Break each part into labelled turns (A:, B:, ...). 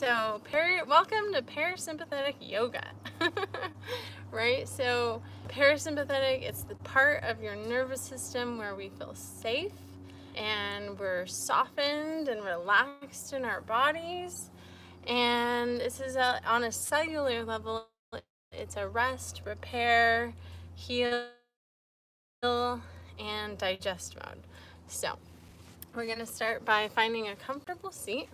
A: So welcome to Parasympathetic Yoga, right? So parasympathetic, it's the part of your nervous system where we feel safe and we're softened and relaxed in our bodies. And this is on a cellular level, it's a rest, repair, heal, and digest mode. So we're going to start by finding a comfortable seat.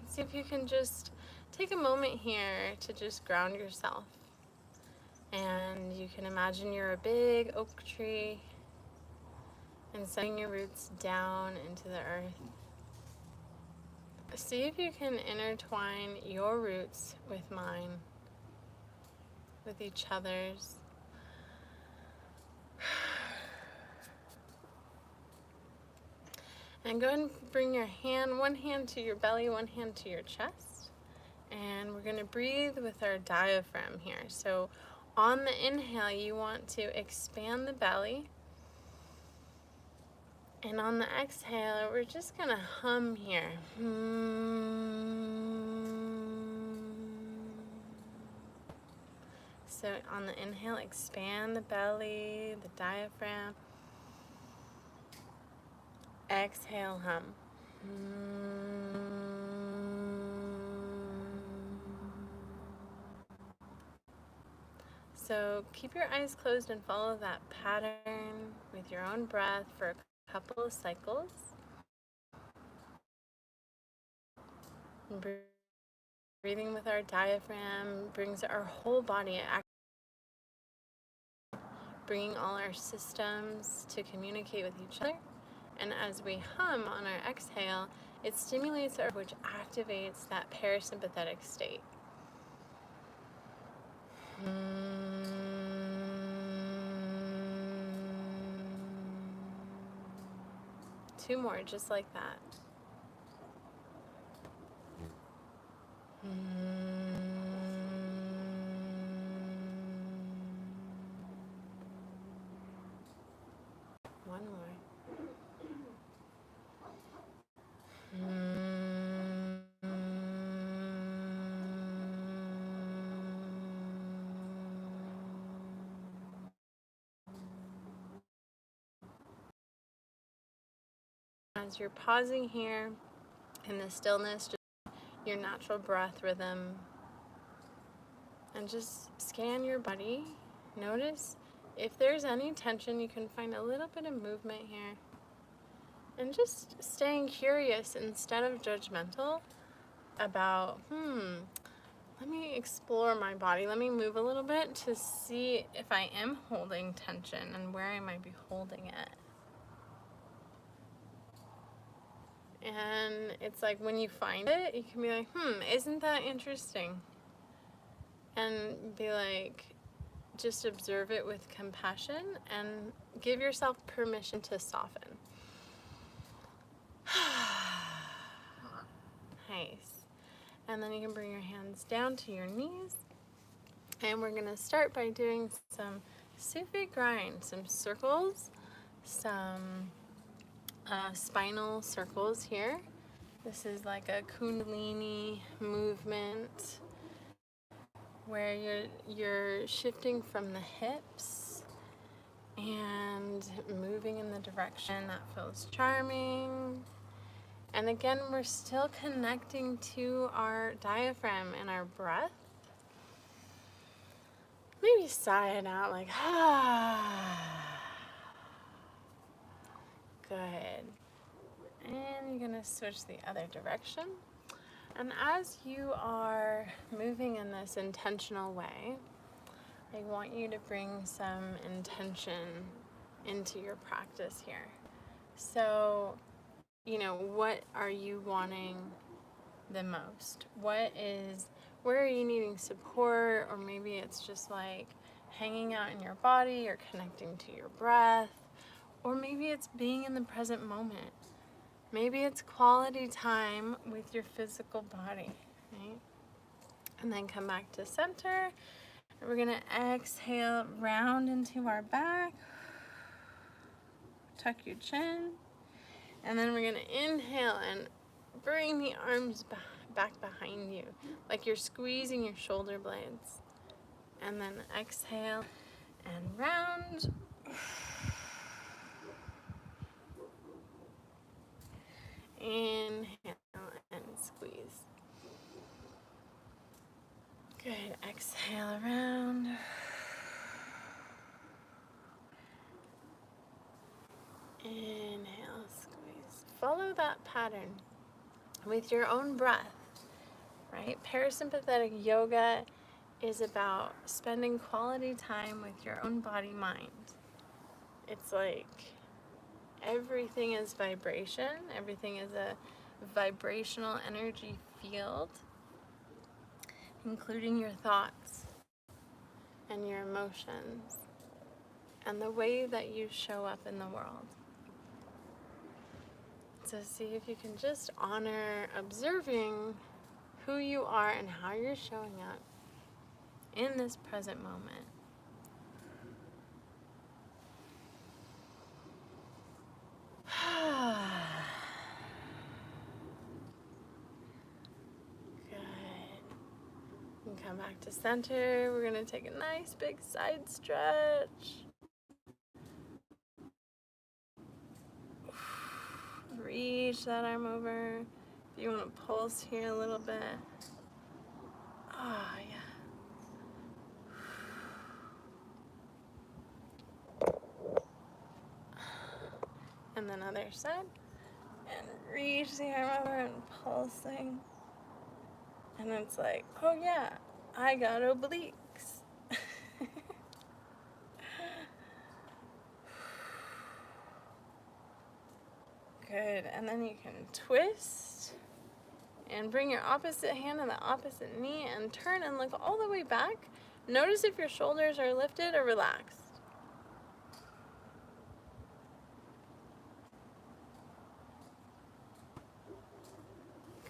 A: See if you can just take a moment here to just ground yourself. And you can imagine you're a big oak tree and sending your roots down into the earth. See if you can intertwine your roots with mine, with each other's. And go ahead and bring your one hand to your belly, one hand to your chest. And we're going to breathe with our diaphragm here. So on the inhale, you want to expand the belly. And on the exhale, we're just going to hum here. So on the inhale, expand the belly, the diaphragm. Exhale, hum. So keep your eyes closed and follow that pattern with your own breath for a couple of cycles. And breathing with our diaphragm brings our whole body, bringing all our systems to communicate with each other. And as we hum on our exhale, it stimulates our, which activates that parasympathetic state. Two more, just like that. One more. As you're pausing here in the stillness, just your natural breath rhythm, and just scan your body. Notice if there's any tension, you can find a little bit of movement here. And just staying curious instead of judgmental about, let me explore my body. Let me move a little bit to see if I am holding tension and where I might be holding it. And it's like when you find it, you can be like, isn't that interesting? And be like, just observe it with compassion and give yourself permission to soften. Nice. And then you can bring your hands down to your knees. And we're going to start by doing some Sufi grind, some circles, some spinal circles here. This is like a kundalini movement where you're shifting from the hips and moving in the direction that feels charming. And again, we're still connecting to our diaphragm and our breath. Maybe sigh it out like, Good. And you're going to switch the other direction. And as you are moving in this intentional way, I want you to bring some intention into your practice here. So, what are you wanting the most? Where are you needing support? Or maybe it's just like hanging out in your body or connecting to your breath. Or maybe it's being in the present moment. Maybe it's quality time with your physical body, right? And then come back to center. And we're gonna exhale, round into our back. Tuck your chin. And then we're gonna inhale and bring the arms back behind you, like you're squeezing your shoulder blades. And then exhale and round. Inhale and squeeze. Good. Exhale around. Inhale, squeeze. Follow that pattern with your own breath, right? Parasympathetic yoga is about spending quality time with your own body-mind. It's like everything is vibration. Everything is a vibrational energy field, including your thoughts and your emotions and the way that you show up in the world. So see if you can just honor observing who you are and how you're showing up in this present moment. Good. And come back to center. We're going to take a nice big side stretch. Reach that arm over. If you want to pulse here a little bit. Ah, yeah. And then other side. And reach the arm over and pulsing. And it's like, oh yeah, I got obliques. Good. And then you can twist and bring your opposite hand on the opposite knee and turn and look all the way back. Notice if your shoulders are lifted or relaxed.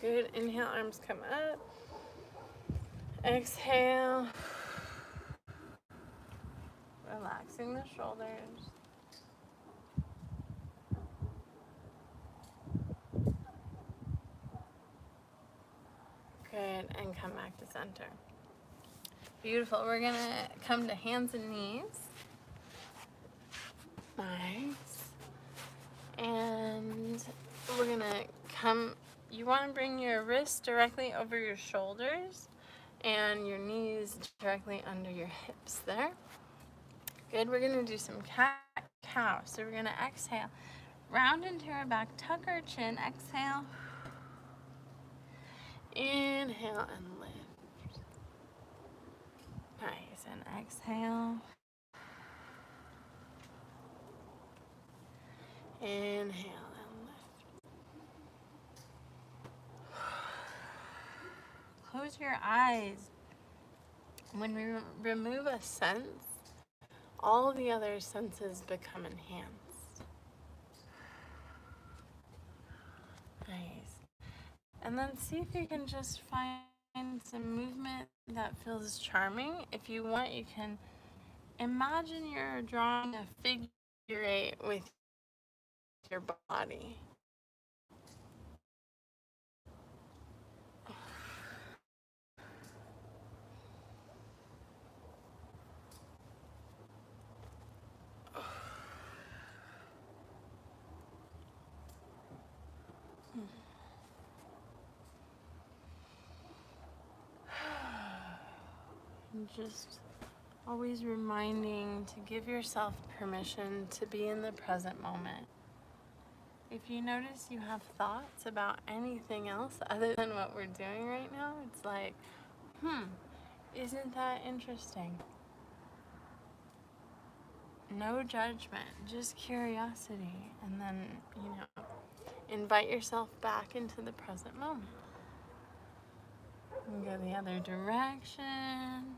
A: Good. Inhale, arms come up. Exhale. Relaxing the shoulders. Good. And come back to center. Beautiful. We're going to come to hands and knees. Nice. And we're going to come, you want to bring your wrists directly over your shoulders and your knees directly under your hips there. Good. We're going to do some cat-cow. So we're going to exhale, round into our back, tuck our chin, exhale. Inhale and lift. Nice. And exhale. Inhale and lift. Close your eyes. When we remove a sense, all the other senses become enhanced. Nice. And then see if you can just find some movement that feels charming. If you want, you can imagine you're drawing a figure eight with your body. And just always reminding to give yourself permission to be in the present moment. If you notice you have thoughts about anything else other than what we're doing right now, it's like, isn't that interesting? No judgment, just curiosity. And then, invite yourself back into the present moment. And go the other direction.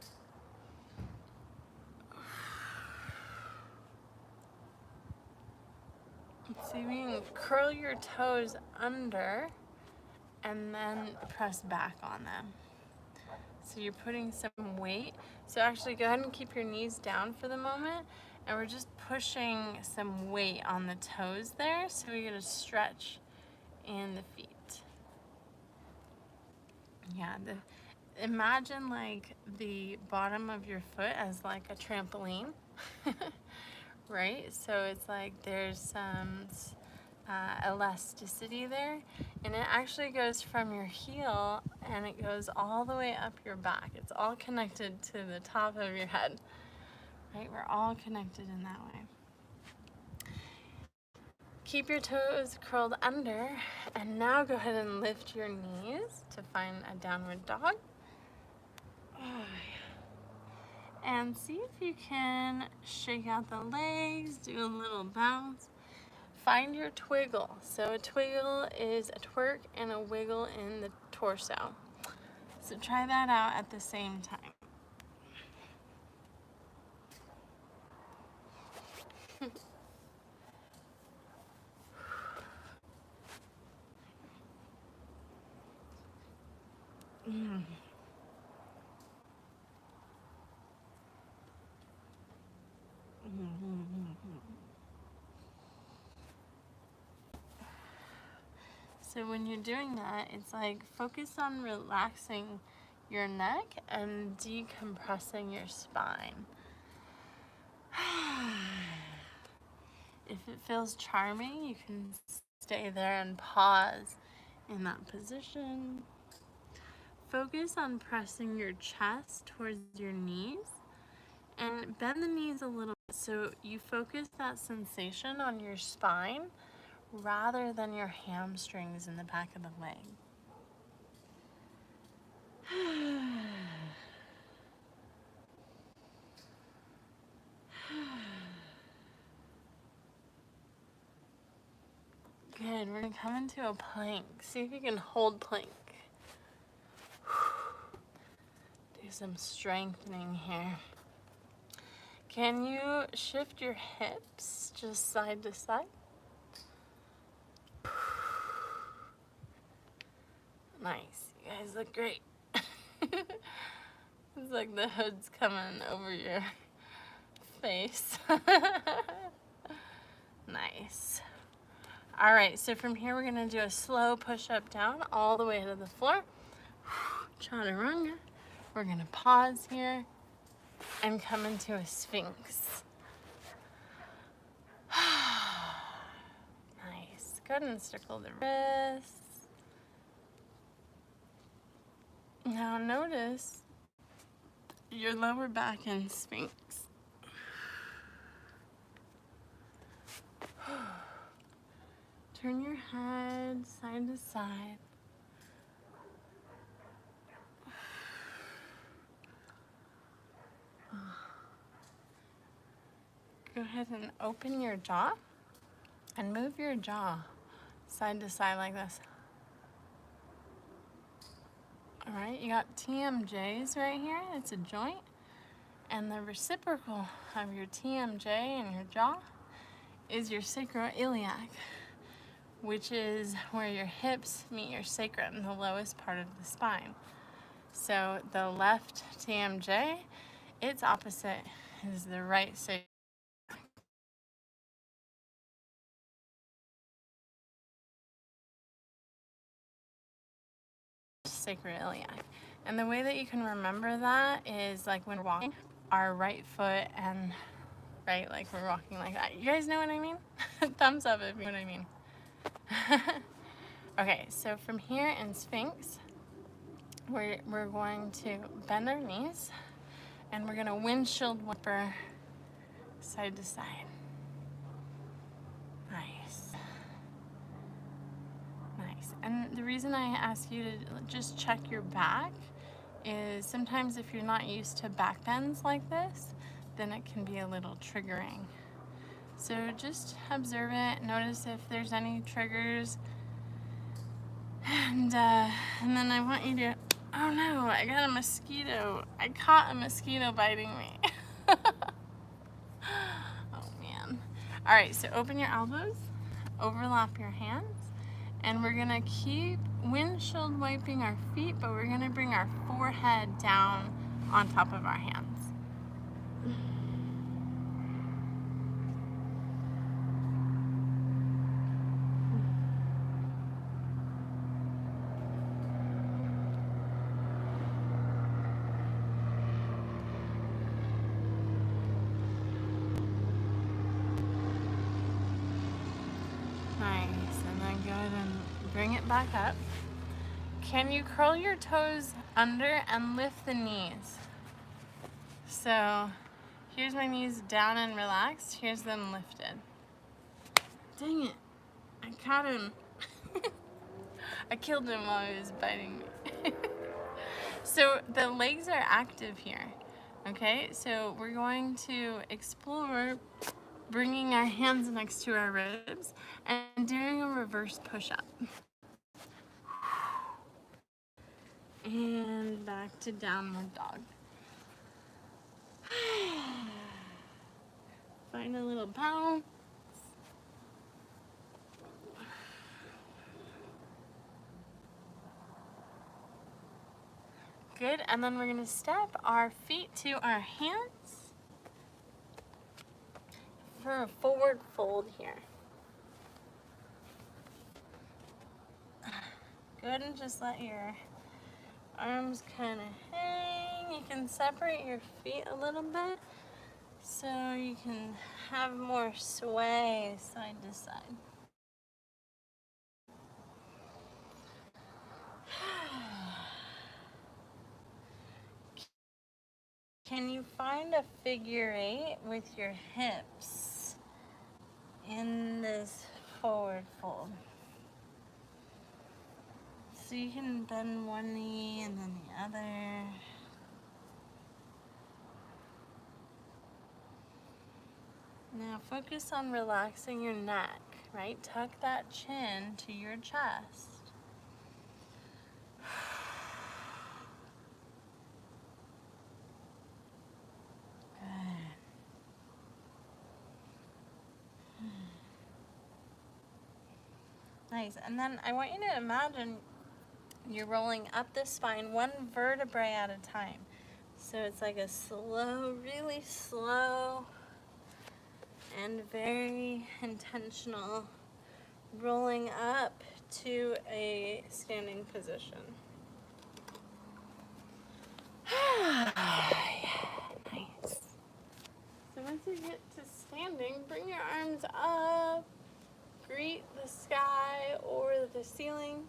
A: So you can curl your toes under and then press back on them. So you're putting some weight. So actually go ahead and keep your knees down for the moment. And we're just pushing some weight on the toes there so we get a stretch in the feet. Yeah, imagine like the bottom of your foot as like a trampoline, right? So it's like there's some elasticity there, and it actually goes from your heel and it goes all the way up your back. It's all connected to the top of your head, right? We're all connected in that way. Keep your toes curled under, and now go ahead and lift your knees to find a downward dog. And see if you can shake out the legs, do a little bounce. Find your twiggle. So a twiggle is a twerk and a wiggle in the torso. So try that out at the same time. So when you're doing that, it's like focus on relaxing your neck and decompressing your spine. If it feels charming, you can stay there and pause in that position. Focus on pressing your chest towards your knees and bend the knees a little bit so you focus that sensation on your spine rather than your hamstrings in the back of the leg. Good, we're gonna come into a plank. See if you can hold plank. Do some strengthening here. Can you shift your hips just side to side? Nice, you guys look great. It's like the hood's coming over your face. Nice. All right, so from here we're gonna do a slow push-up down all the way to the floor. Chaturanga. We're gonna pause here and come into a sphinx. Nice. Go ahead and circle the wrists. Now notice your lower back in sphinx. Turn your head side to side. Go ahead and open your jaw and move your jaw side to side like this. All right, you got TMJs right here. It's a joint. And the reciprocal of your TMJ and your jaw is your sacroiliac, which is where your hips meet your sacrum, the lowest part of the spine. So the left TMJ, its opposite is the right sacrum. Sacroiliac. And the way that you can remember that is like when we're walking, our right foot and right, like we're walking like that. You guys know what I mean? Thumbs up if you know what I mean. Okay, so from here in Sphinx, we're going to bend our knees and we're gonna windshield wiper side to side. Nice. Nice. And the reason I ask you to just check your back is sometimes if you're not used to back bends like this, then it can be a little triggering. So just observe it, notice if there's any triggers, and then I want you to, oh no, I got a mosquito. I caught a mosquito biting me. Oh man. All right, so open your elbows, overlap your hands, and we're gonna keep windshield wiping our feet, but we're gonna bring our forehead down on top of our hands. go ahead and bring it back up. Can you curl your toes under and lift the knees? So here's my knees down and relaxed. Here's them lifted. Dang it. I caught him. I killed him while he was biting me. So the legs are active here. Okay, so we're going to explore bringing our hands next to our ribs and doing a reverse push-up. And back to downward dog. Find a little bounce. Good, and then we're gonna step our feet to our hands for a forward fold here. Good, and just let your arms kind of hang. You can separate your feet a little bit so you can have more sway side to side. Can you find a figure eight with your hips in this forward fold? So you can bend one knee and then the other. Now focus on relaxing your neck, right? Tuck that chin to your chest. Nice, and then I want you to imagine you're rolling up the spine one vertebrae at a time. So it's like a slow, really slow and very intentional rolling up to a standing position. Nice. So once you get to standing, bring your arms up. Greet the sky or the ceiling.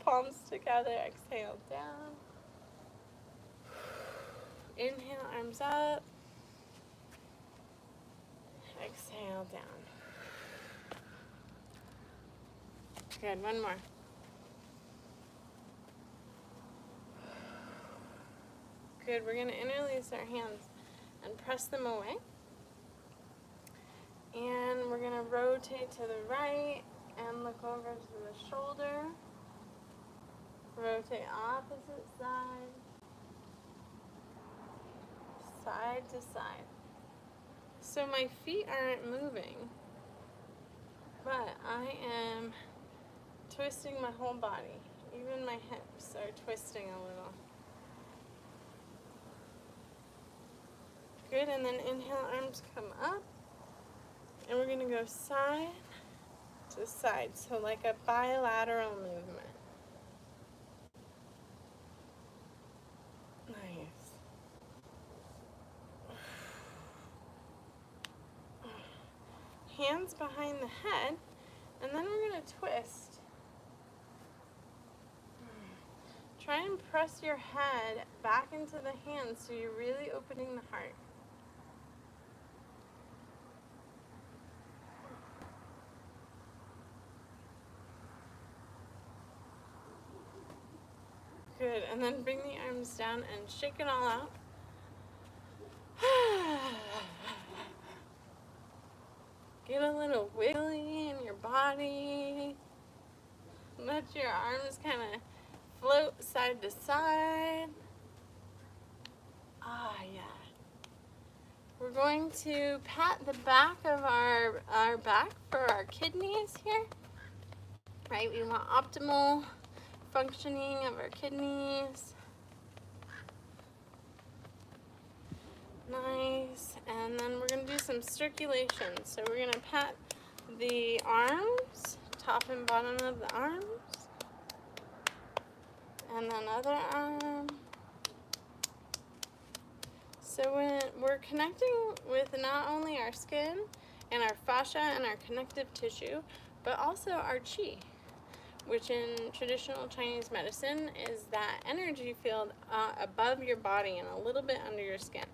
A: Palms together, exhale down. Inhale, arms up. Exhale down. Good, one more. Good, we're gonna interlace our hands and press them away. And we're gonna rotate to the right and look over to the shoulder. Rotate opposite side. Side to side. So my feet aren't moving, but I am twisting my whole body. Even my hips are twisting a little. Good, and then inhale, arms come up. And we're gonna go side to side, so like a bilateral movement. Nice. Hands behind the head, and then we're gonna twist. Try and press your head back into the hands so you're really opening the heart. Good, and then bring the arms down and shake it all out. Get a little wiggly in your body. Let your arms kind of float side to side. Ah, yeah. We're going to pat the back of our back for our kidneys here. Right, we want optimal functioning of our kidneys. Nice. And then we're going to do some circulation. So we're going to pat the arms, top and bottom of the arms. And then other arm. So we're connecting with not only our skin and our fascia and our connective tissue, but also our chi, which in traditional Chinese medicine is that energy field above your body and a little bit under your skin.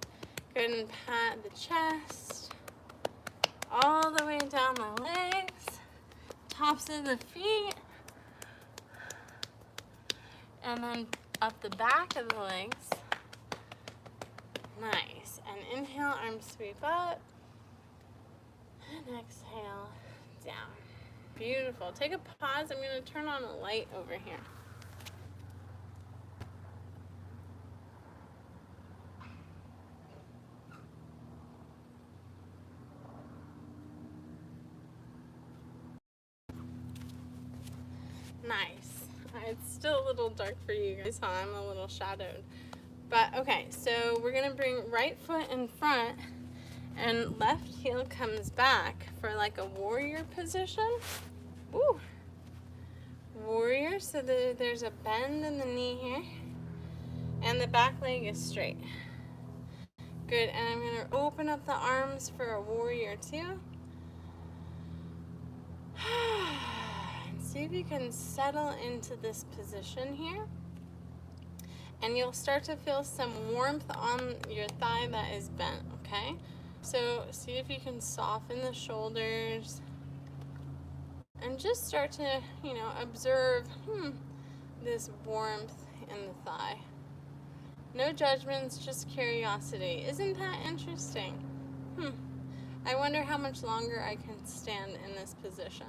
A: Go ahead and pat the chest, all the way down the legs, tops of the feet, and then up the back of the legs. Nice. And inhale, arms sweep up, and exhale, down. Beautiful. Take a pause. I'm going to turn on a light over here. Nice. It's still a little dark for you guys, huh? I'm a little shadowed. But okay, so we're gonna bring right foot in front and left heel comes back for like a warrior position. Ooh. Warrior, so there's a bend in the knee here. And the back leg is straight. Good, and I'm gonna open up the arms for a warrior too. See if you can settle into this position here. And you'll start to feel some warmth on your thigh that is bent, okay? So see if you can soften the shoulders and just start to, observe this warmth in the thigh. No judgments, just curiosity. Isn't that interesting? I wonder how much longer I can stand in this position.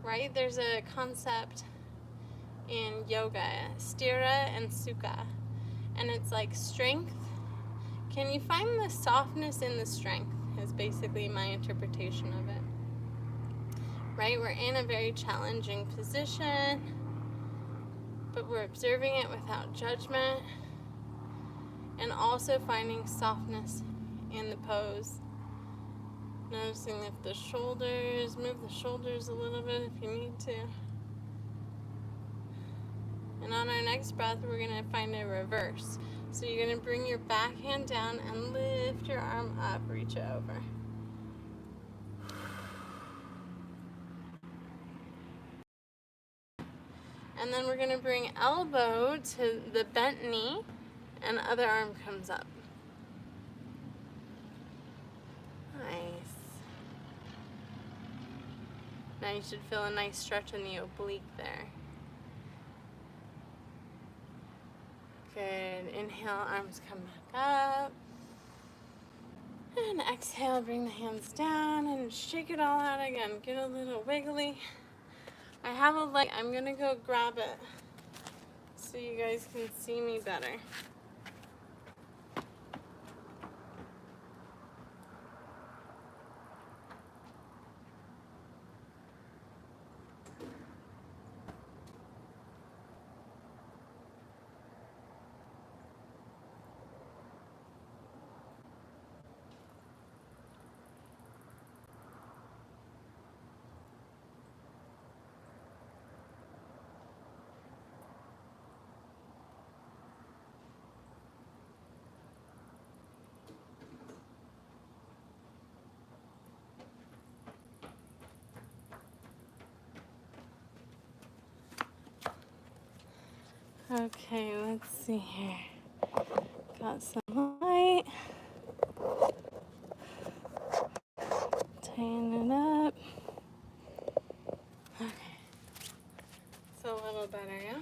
A: Right? There's a concept in yoga, sthira and sukha, and it's like strength. Can you find the softness in the strength is basically my interpretation of it. Right? We're in a very challenging position, but we're observing it without judgment, and also finding softness in the pose. Noticing if the shoulders, move the shoulders a little bit if you need to. And on our next breath, we're going to find a reverse. So you're going to bring your back hand down and lift your arm up, reach it over. And then we're going to bring elbow to the bent knee and other arm comes up. Nice. Now you should feel a nice stretch in the oblique there. Good. Inhale, arms come back up. And exhale, bring the hands down and shake it all out again. Get a little wiggly. I have a light. I'm going to go grab it so you guys can see me better. Okay, let's see here. Got some light. Tighten it up. Okay. It's a little better, yeah?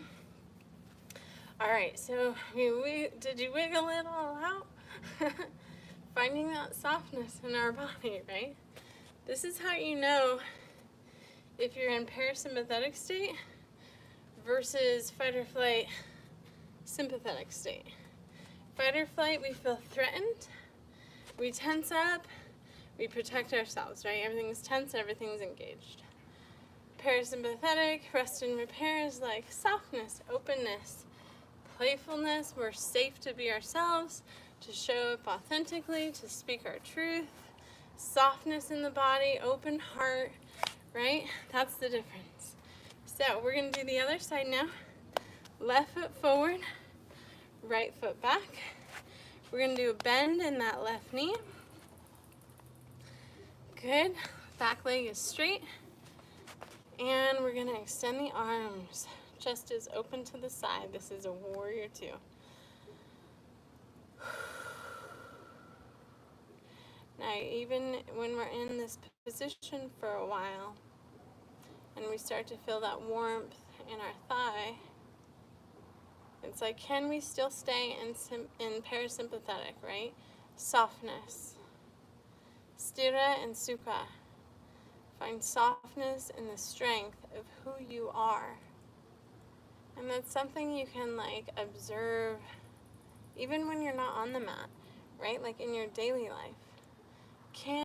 A: Alright, so did you wiggle it all out? Finding that softness in our body, right? This is how you know if you're in parasympathetic state versus fight or flight sympathetic state. Fight or flight, we feel threatened, we tense up, we protect ourselves, right? Everything's tense, everything's engaged. Parasympathetic, rest and repair is like softness, openness, playfulness. We're safe to be ourselves, to show up authentically, to speak our truth. Softness in the body, open heart, right? That's the difference. So we're going to do the other side now. Left foot forward, right foot back. We're going to do a bend in that left knee. Good. Back leg is straight. And we're going to extend the arms. Chest is open to the side. This is a warrior two. Now, even when we're in this position for a while, and we start to feel that warmth in our thigh, it's like, can we still stay in parasympathetic, right? Softness. Sthira and Sukha. Find softness in the strength of who you are. And that's something you can like observe even when you're not on the mat, right? Like in your daily life. Can